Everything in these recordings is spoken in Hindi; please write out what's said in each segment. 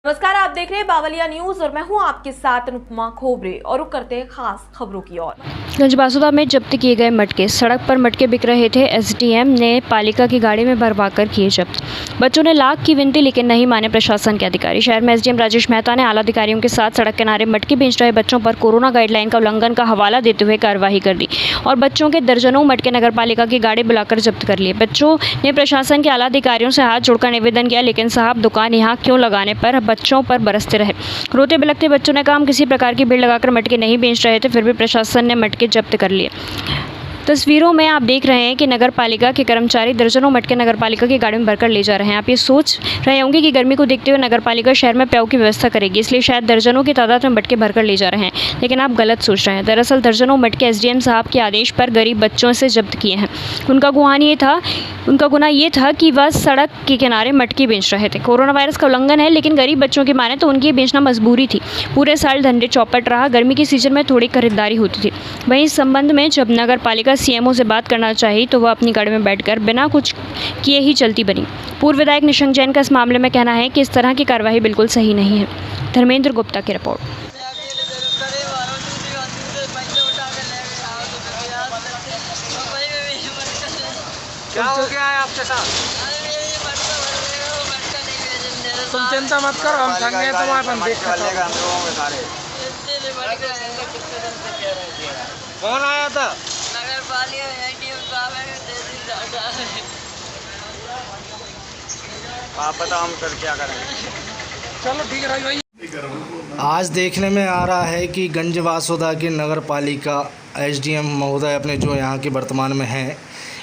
नमस्कार, आप देख रहे हैं बावलिया न्यूज और मैं हूं आपके साथ अनुपमा खोबरे और रुक करते हैं खास खबरों की ओर। गंजबासुदा में जब्त किए गए मटके। सड़क पर मटके बिक रहे थे। एसडीएम ने पालिका की गाड़ी में भरवाकर किए जब्त। बच्चों ने लाख की विनती लेकिन नहीं माने प्रशासन के अधिकारी। शहर में एसडीएम राजेश मेहता ने आला अधिकारियों के साथ सड़क किनारे मटके बेच रहे बच्चों पर कोरोना गाइडलाइन का उल्लंघन का हवाला देते हुए कार्रवाई कर दी और बच्चों के दर्जनों मटके नगर पालिका की गाड़ी बुलाकर जब्त कर लिए। बच्चों ने प्रशासन के आला अधिकारियों से हाथ जोड़कर निवेदन किया, लेकिन साहब दुकान यहाँ क्यों लगाने पर बच्चों पर बरसते रहे। रोते बिलखते बच्चों ने कहा हम किसी प्रकार की भीड़ लगाकर मटके नहीं बेच रहे थे, फिर भी प्रशासन ने मटके जब्त कर लिए। तस्वीरों में आप देख रहे हैं कि नगर पालिका के कर्मचारी दर्जनों मटके नगर पालिका की गाड़ी में भरकर ले जा रहे हैं। आप ये सोच रहे होंगे कि गर्मी को देखते हुए नगर पालिका शहर में पेय की व्यवस्था करेगी, इसलिए शायद दर्जनों की तादाद में मटके भरकर ले जा रहे हैं, लेकिन आप गलत सोच रहे हैं। दरअसल दर्जनों मटके एसडीएम साहब के आदेश पर गरीब बच्चों से जब्त किए हैं। उनका गुनाह ये था कि वह सड़क के किनारे मटके बेच रहे थे। कोरोना वायरस का उल्लंघन है, लेकिन गरीब बच्चों की माने तो उनकी बेचना मजबूरी थी। पूरे साल धंधे चौपट रहा। गर्मी के सीजन में थोड़ी खरीदारी होती थी। वहीं इस संबंध में जब नगर पालिका सीएमओ से बात करना चाहिए तो वह अपनी गाड़ी में बैठकर बिना कुछ किए ही चलती बनी। पूर्व विधायक निशंक जैन का इस मामले में कहना है कि इस तरह की कार्रवाई बिल्कुल सही नहीं है। धर्मेंद्र गुप्ता की रिपोर्ट। क्या हो गया है आपके साथ? तुम चिंता मत करो, हम संगे तुम्हारे अपन देख कर कौन आया था? आप बताओ हम कर क्या करेंगे। चलो ठीक है भाई। आज देखने में आ रहा है कि गंजबासुदा की नगर पालिका एसडीएम महोदय अपने जो यहाँ के वर्तमान में हैं,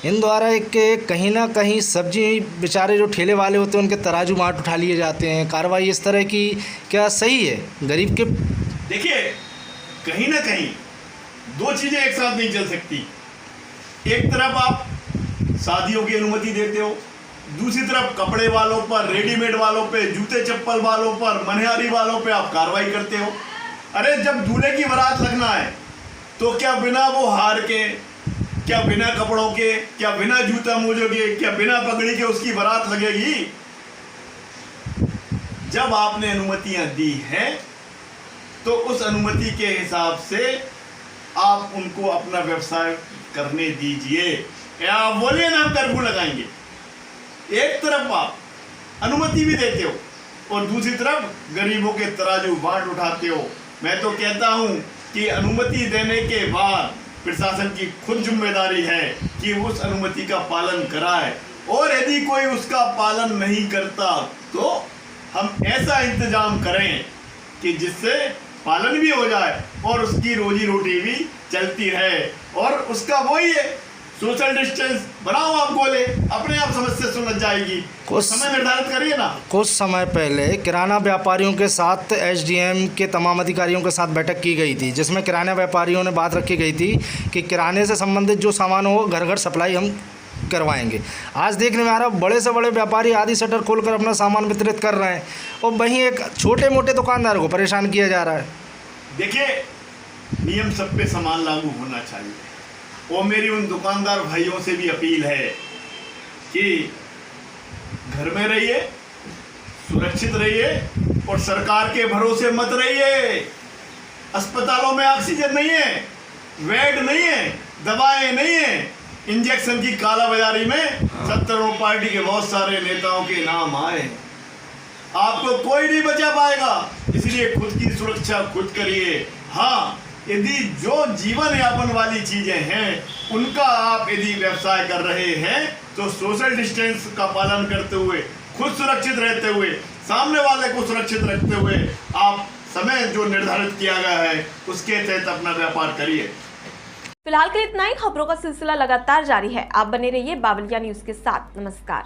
इन द्वारा एक कहीं ना कहीं सब्जी बेचारे जो ठेले वाले होते हैं उनके तराजू माट उठा लिए जाते हैं। कार्रवाई इस तरह की क्या सही है? गरीब के देखिए, कहीं ना कहीं दो चीज़ें एक साथ नहीं चल सकती। एक तरफ आप शादियों की अनुमति देते हो, दूसरी तरफ कपड़े वालों पर, रेडीमेड वालों पे, जूते चप्पल वालों पर, मनिहारी वालों पे आप कार्रवाई करते हो। अरे जब दूल्हे की बारात लगना है तो क्या बिना वो हार के, क्या बिना कपड़ों के, क्या बिना जूता मोजों के, क्या बिना पगड़ी के उसकी बारात लगेगी? जब आपने अनुमतियां दी हैं तो उस अनुमति के हिसाब से आप उनको अपना व्यवसाय करने दीजिए, या बोलिए ना हम कर्फ्यू लगाएंगे। एक तरफ आप अनुमति भी देते हो और दूसरी तरफ गरीबों के तराजू बांट उठाते हो। मैं तो कहता हूं कि अनुमति देने के बाद प्रशासन की खुद जिम्मेदारी है कि उस अनुमति का पालन कराए, और यदि कोई उसका पालन नहीं करता तो हम ऐसा इंतजाम करें कि जिससे पालन भी हो जाए और उसकी रोजी रोटी भी चलती रहे। और उसका वही है, सोशल डिस्टेंस बनाओ, आप बोले अपने आप समस्या सुलझ जाएगी। कुछ समय निर्धारित करिए ना। कुछ समय पहले किराना व्यापारियों के साथ एसडीएम के तमाम अधिकारियों के साथ बैठक की गई थी, जिसमें किराना व्यापारियों ने बात रखी गई थी कि किराने से संबंधित जो सामान हो घर घर सप्लाई हम करवाएंगे। आज देखने में आ रहा बड़े से बड़े व्यापारी आदि शटर खोलकर अपना सामान वितरित कर रहे हैं और वहीं एक छोटे मोटे दुकानदारों को परेशान किया जा रहा है। देखिए, नियम सब पे समान लागू होना चाहिए, और मेरी उन दुकानदार भाइयों से भी अपील है कि घर में रहिए, सुरक्षित रहिए और सरकार के भरोसे मत रहिए। अस्पतालों में ऑक्सीजन नहीं है, बेड नहीं है, दवाएं नहीं है। इंजेक्शन की कालाबाजारी में सत्तारूढ़ पार्टी के बहुत सारे नेताओं के नाम आए। आपको कोई नहीं बचा पाएगा, इसलिए खुद की सुरक्षा खुद करिए। हाँ, यदि जो जीवन यापन वाली चीजें हैं उनका आप यदि व्यवसाय कर रहे हैं तो सोशल डिस्टेंस का पालन करते हुए, खुद सुरक्षित रहते हुए, सामने वाले को सुरक्षित रखते हुए आप समय जो निर्धारित किया गया है उसके तहत अपना व्यापार करिए। फिलहाल के लिए इतना ही। खबरों का सिलसिला लगातार जारी है। आप बने रहिए बावलिया न्यूज के साथ। नमस्कार।